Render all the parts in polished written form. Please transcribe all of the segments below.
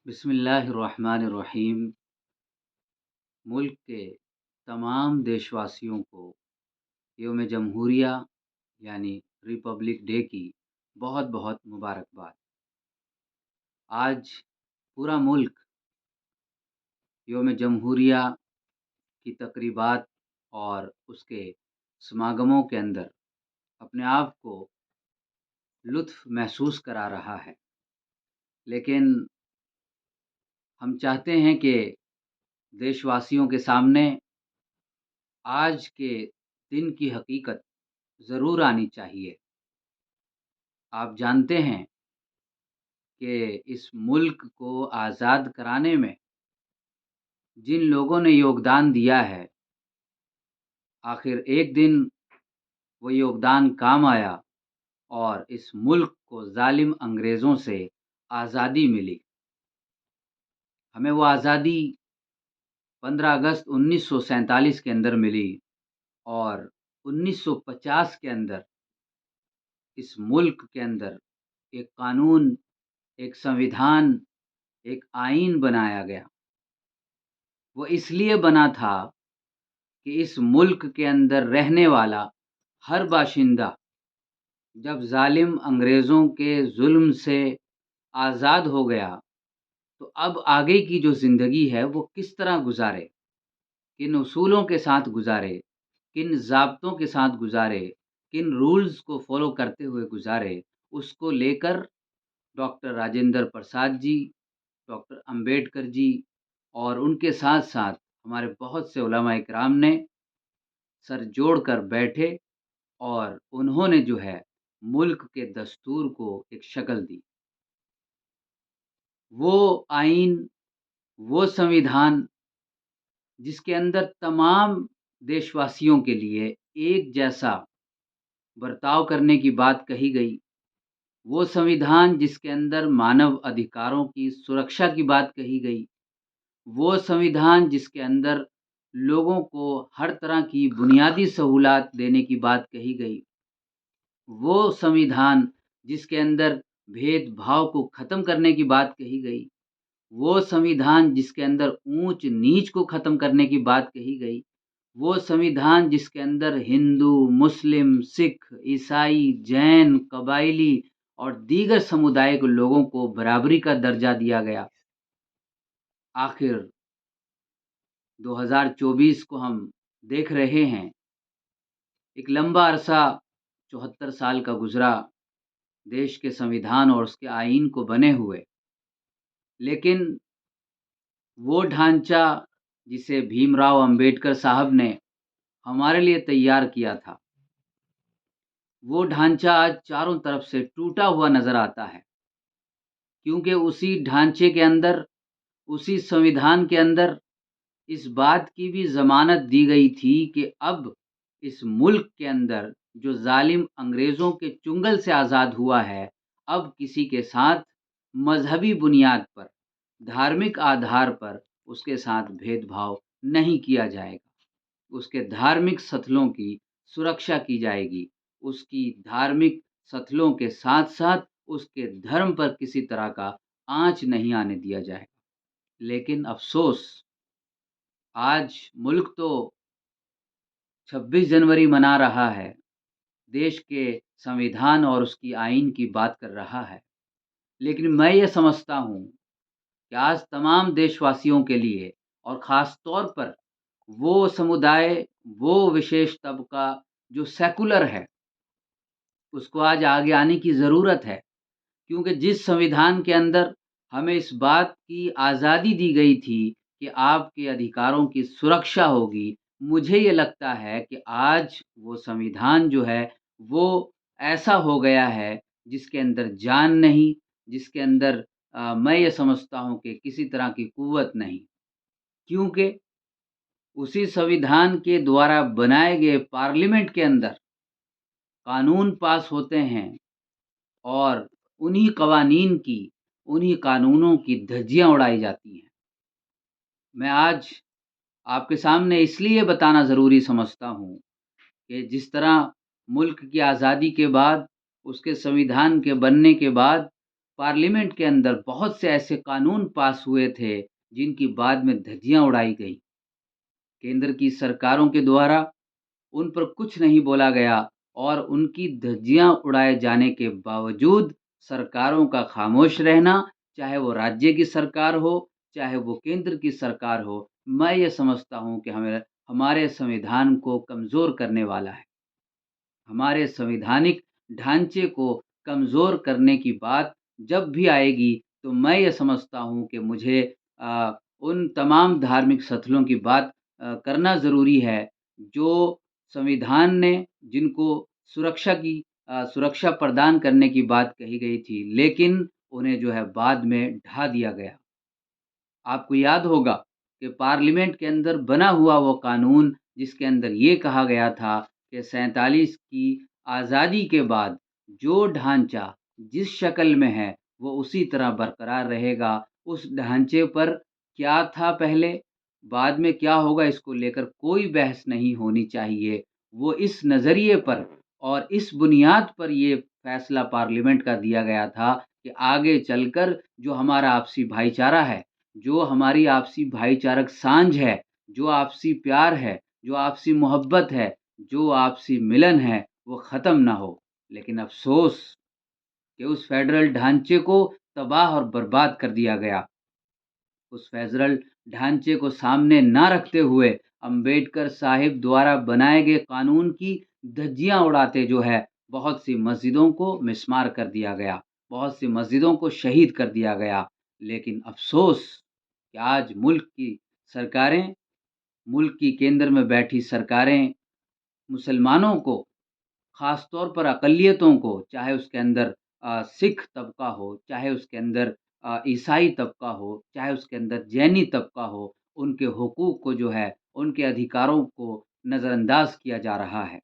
بسم اللہ الرحمن الرحیم۔ ملک کے تمام دیش واسیوں کو یوم جمہوریہ یعنی ریپبلک ڈے کی بہت بہت مبارکباد۔ آج پورا ملک یوم جمہوریہ کی تقریبات اور اس کے سماگموں کے اندر اپنے آپ کو لطف محسوس کرا رہا ہے، لیکن ہم چاہتے ہیں کہ دیش واسیوں کے سامنے آج کے دن کی حقیقت ضرور آنی چاہیے۔ آپ جانتے ہیں کہ اس ملک کو آزاد کرانے میں جن لوگوں نے یوگدان دیا ہے، آخر ایک دن وہ یوگدان کام آیا اور اس ملک کو ظالم انگریزوں سے آزادی ملی۔ ہمیں وہ آزادی 15 اگست 1947 کے اندر ملی اور 1950 کے اندر اس ملک کے اندر ایک قانون، ایک سنویدھان، ایک آئین بنایا گیا۔ وہ اس لیے بنا تھا کہ اس ملک کے اندر رہنے والا ہر باشندہ جب ظالم انگریزوں کے ظلم سے آزاد ہو گیا تو اب آگے کی جو زندگی ہے وہ کس طرح گزارے، کن اصولوں کے ساتھ گزارے، کن ضابطوں کے ساتھ گزارے، کن رولز کو فالو کرتے ہوئے گزارے، اس کو لے کر ڈاکٹر راجندر پرساد جی، ڈاکٹر امبیڈکر جی اور ان کے ساتھ ساتھ ہمارے بہت سے علماء کرام نے سر جوڑ کر بیٹھے اور انہوں نے جو ہے ملک کے دستور کو ایک شکل دی۔ وہ آئین، وہ سنویدھان جس کے اندر تمام دیش واسیوں کے لیے ایک جیسا برتاؤ کرنے کی بات کہی گئی، وہ سنویدھان جس کے اندر مانو ادھیکاروں کی سرکشا کی بات کہی گئی، وہ سنویدھان جس کے اندر لوگوں کو ہر طرح کی بنیادی سہولات دینے کی بات کہی گئی، وہ سنویدھان جس کے اندر بھید بھاؤ کو ختم کرنے کی بات کہی گئی، وہ سنویدھان جس کے اندر اونچ نیچ کو ختم کرنے کی بات کہی گئی، وہ سنویدھان جس کے اندر ہندو، مسلم، سکھ، عیسائی، جین، قبائلی اور دیگر سمودائے کے لوگوں کو برابری کا درجہ دیا گیا۔ آخر 2024 کو ہم دیکھ رہے ہیں، ایک لمبا عرصہ 74 سال کا گزرا دیش کے سنویدھان اور اس کے آئین کو بنے ہوئے، لیکن وہ ڈھانچہ جسے بھیم راؤ امبیڈکر صاحب نے ہمارے لیے تیار کیا تھا، وہ ڈھانچہ آج چاروں طرف سے ٹوٹا ہوا نظر آتا ہے، کیونکہ اسی ڈھانچے کے اندر، اسی سنویدھان کے اندر اس بات کی بھی ضمانت دی گئی تھی کہ اب اس ملک کے اندر جو ظالم انگریزوں کے چنگل سے آزاد ہوا ہے، اب کسی کے ساتھ مذہبی بنیاد پر، دھارمک آدھار پر اس کے ساتھ بھید بھاؤ نہیں کیا جائے گا۔ اس کے دھارمک ستھلوں کی سرکشا کی جائے گی، اس کی دھارمک ستھلوں کے ساتھ ساتھ اس کے دھرم پر کسی طرح کا آنچ نہیں آنے دیا جائے گا۔ لیکن افسوس، آج ملک تو 26 جنوری منا رہا ہے، دیش کے سنویدھان اور اس کی آئین کی بات کر رہا ہے، لیکن میں یہ سمجھتا ہوں کہ آج تمام دیش واسیوں کے لیے اور خاص طور پر وہ سمودائے، وہ وشیش طبقہ جو سیکولر ہے، اس کو آج آگے آنے کی ضرورت ہے، کیونکہ جس سنویدھان کے اندر ہمیں اس بات کی آزادی دی گئی تھی کہ آپ کے ادھیکاروں کی سرکشا ہوگی، مجھے یہ لگتا ہے کہ آج وہ سنویدھان جو ہے وہ ایسا ہو گیا ہے جس کے اندر جان نہیں، جس کے اندر میں یہ سمجھتا ہوں کہ کسی طرح کی قوت نہیں، کیونکہ اسی سنویدھان کے دوارا بنائے گئے پارلیمنٹ کے اندر قانون پاس ہوتے ہیں اور انہی قوانین کی، انہی قانونوں کی دھجیاں اڑائی جاتی ہیں۔ میں آج آپ کے سامنے اس لیے بتانا ضروری سمجھتا ہوں کہ جس طرح ملک کی آزادی کے بعد، اس کے سنویدھان کے بننے کے بعد पार्लियामेंट के अंदर बहुत से ऐसे कानून पास हुए थे, जिनकी बाद में धज्जियाँ उड़ाई गई। केंद्र की सरकारों के द्वारा उन पर कुछ नहीं बोला गया और उनकी धज्जियाँ उड़ाए जाने के बावजूद सरकारों का खामोश रहना, चाहे वो राज्य की सरकार हो, चाहे वो केंद्र की सरकार हो, मैं ये समझता हूँ कि हमारे संविधान को कमज़ोर करने वाला है। हमारे संवैधानिक ढांचे को कमज़ोर करने की बात जब भी आएगी, तो मैं ये समझता हूँ कि मुझे उन तमाम धार्मिक स्थलों की बात करना ज़रूरी है, जो संविधान ने जिनको सुरक्षा प्रदान करने की बात कही गई थी, लेकिन उन्हें जो है बाद में ढा दिया गया। आपको याद होगा कि पार्लियामेंट के अंदर बना हुआ वो कानून जिसके अंदर ये कहा गया था कि 47 की आज़ादी के बाद जो ढांचा जिस शक्ल में है वो उसी तरह बरकरार रहेगा। उस ढांचे पर क्या था पहले, बाद में क्या होगा, इसको लेकर कोई बहस नहीं होनी चाहिए। वो इस नज़रिए पर और इस बुनियाद पर ये फैसला पार्लियामेंट का दिया गया था कि आगे चलकर जो हमारा आपसी भाईचारा है, जो हमारी आपसी भाईचारक साँझ है, जो आपसी प्यार है, जो आपसी मोहब्बत है, जो आपसी मिलन है, वो ख़त्म ना हो। लेकिन अफ़सोस कि उस फ़ेडरल ढांचे को तबाह और बर्बाद कर दिया गया। उस फ़ेडरल ढांचे को सामने ना रखते हुए अम्बेडकर साहिब द्वारा बनाए गए कानून की धज्जियाँ उड़ाते जो है, बहुत सी मस्जिदों को मिस्मार कर दिया गया, बहुत सी मस्जिदों को शहीद कर दिया गया। लेकिन अफ़सोस कि आज सरकारें मुल्क की केंद्र में बैठी सरकारें मुसलमानों को, ख़ास तौर पर अक़लियतों को, चाहे उसके अंदर सिख तबका हो, चाहे उसके अंदर ईसाई तबका हो, चाहे उसके अंदर जैनी तबका हो, उनके हुकूक को जो है, उनके अधिकारों को नज़रअंदाज किया जा रहा है।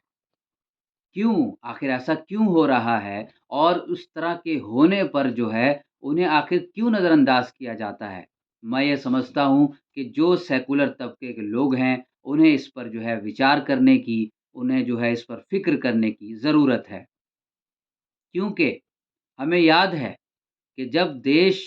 क्यों? आखिर ऐसा क्यों हो रहा है? और उस तरह के होने पर जो है, उन्हें आखिर क्यों नज़रअंदाज किया जाता है? मैं ये समझता हूँ कि जो सेकुलर तबके के लोग हैं, उन्हें इस पर जो है विचार करने की, उन्हें जो है इस पर फ़िक्र करने की ज़रूरत है। क्योंकि हमें याद है कि जब देश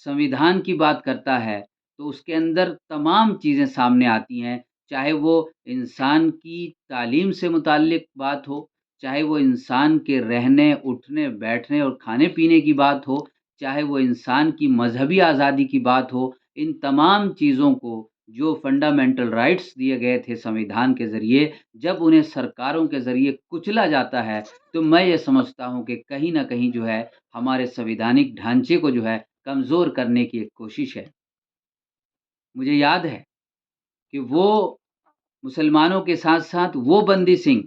संविधान की बात करता है, तो उसके अंदर तमाम चीज़ें सामने आती हैं, चाहे वो इंसान की तालीम से मुताल्लिक़ बात हो, चाहे वो इंसान के रहने, उठने, बैठने और खाने-पीने की बात हो, चाहे वो इंसान की मज़हबी आज़ादी की बात हो, इन तमाम चीज़ों को जो फंडामेंटल राइट्स दिए गए थे संविधान के ज़रिए, जब उन्हें सरकारों के ज़रिए कुचला जाता है, तो मैं ये समझता हूँ कि कहीं न कहीं जो है, हमारे संवैधानिक ढांचे को जो है कमज़ोर करने की एक कोशिश है। मुझे याद है कि वो मुसलमानों के साथ-साथ वो बंदी सिंह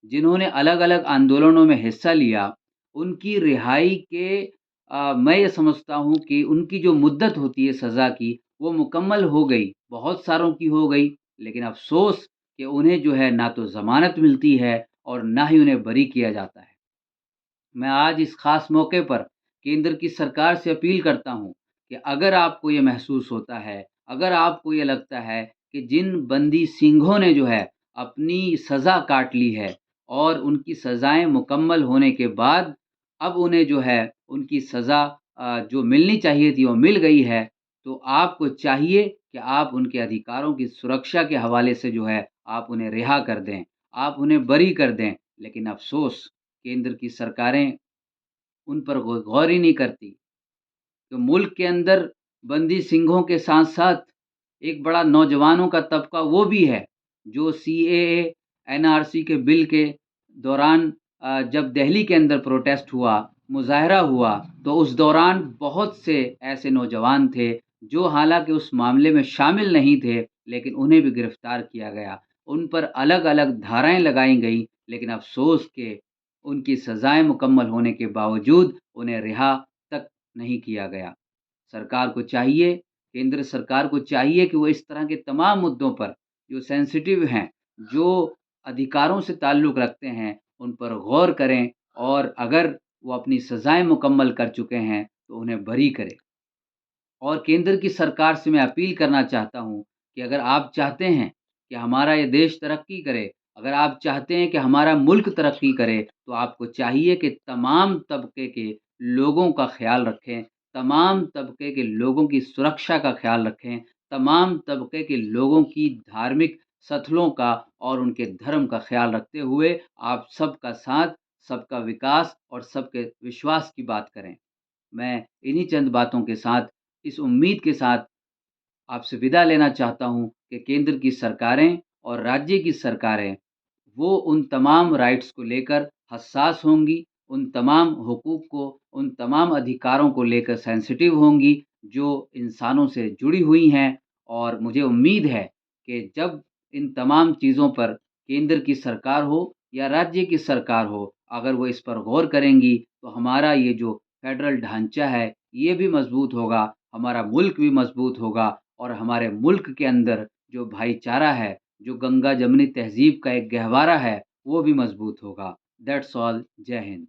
जिन्होंने अलग-अलग आंदोलनों में हिस्सा लिया, उनकी रिहाई के मैं ये समझता हूँ कि उनकी जो मुद्दत होती है सज़ा की, वो मुकम्मल हो गई, बहुत सारों की हो गई, लेकिन अफ़सोस कि उन्हें जो है ना तो ज़मानत मिलती है और ना ही उन्हें बरी किया जाता है। मैं आज इस ख़ास मौके पर केंद्र की सरकार से अपील करता हूँ कि अगर आपको ये महसूस होता है, अगर आपको ये लगता है कि जिन बंदी सिंघों ने जो है अपनी सज़ा काट ली है और उनकी सज़ाएँ मुकम्मल होने के बाद अब उन्हें जो है उनकी सज़ा जो मिलनी चाहिए थी वो मिल गई है, तो आपको चाहिए कि आप उनके अधिकारों की सुरक्षा के हवाले से जो है आप उन्हें रिहा कर दें, आप उन्हें बरी कर दें। लेकिन अफ़सोस केंद्र की सरकारें उन पर गौर ही नहीं करती। तो मुल्क के अंदर बंदी सिंघों के साथ-साथ एक बड़ा नौजवानों का तबका वो भी है, जो सीएए, एनआरसी के बिल के दौरान जब दिल्ली के अंदर प्रोटेस्ट हुआ, मुज़ाहरा हुआ, तो उस दौरान बहुत से ऐसे नौजवान थे, जो हालाँकि उस मामले में शामिल नहीं थे, लेकिन उन्हें भी गिरफ़्तार किया गया। उन पर अलग-अलग धाराएँ लगाई गईं, लेकिन अफ़सोस के उनकी सज़ाएँ मुकम्मल होने के बावजूद उन्हें रिहा तक नहीं किया गया। सरकार को चाहिए, केंद्र सरकार को चाहिए कि वो इस तरह के तमाम मुद्दों पर जो सेंसिटिव हैं, जो अधिकारों से ताल्लुक़ रखते हैं, उन पर गौर करें और अगर वो अपनी सज़ाएँ मुकम्मल कर चुके हैं, तो उन्हें बरी करें। और केंद्र की सरकार से मैं अपील करना चाहता हूँ कि अगर आप चाहते हैं कि हमारा ये देश तरक्की करे, अगर आप चाहते हैं कि हमारा मुल्क तरक्की करे, तो आपको चाहिए कि तमाम तबके के لوگوں کا خیال رکھیں، تمام طبقے کے لوگوں کی سرکشا کا خیال رکھیں، تمام طبقے کے لوگوں کی دھارمک ستھلوں کا اور ان کے دھرم کا خیال رکھتے ہوئے آپ سب کا ساتھ، سب کا وکاس اور سب کے وشواس کی بات کریں۔ میں انہی چند باتوں کے ساتھ، اس امید کے ساتھ آپ سے وداع لینا چاہتا ہوں کہ کیندر کی سرکاریں اور راجیہ کی سرکاریں وہ ان تمام رائٹس کو لے کر حساس ہوں گی، ان تمام حقوق کو، ان تمام ادھیکاروں کو لے کر سینسٹیو ہوں گی جو انسانوں سے جڑی ہوئی ہیں، اور مجھے امید ہے کہ جب ان تمام چیزوں پر کیندر کی سرکار ہو یا راجیہ کی سرکار ہو، اگر وہ اس پر غور کریں گی تو ہمارا یہ جو فیڈرل ڈھانچہ ہے یہ بھی مضبوط ہوگا، ہمارا ملک بھی مضبوط ہوگا، اور ہمارے ملک کے اندر جو بھائی چارہ ہے، جو گنگا جمنی تہذیب کا ایک گہوارہ ہے، وہ بھی مضبوط ہوگا۔ That's all. J Hind.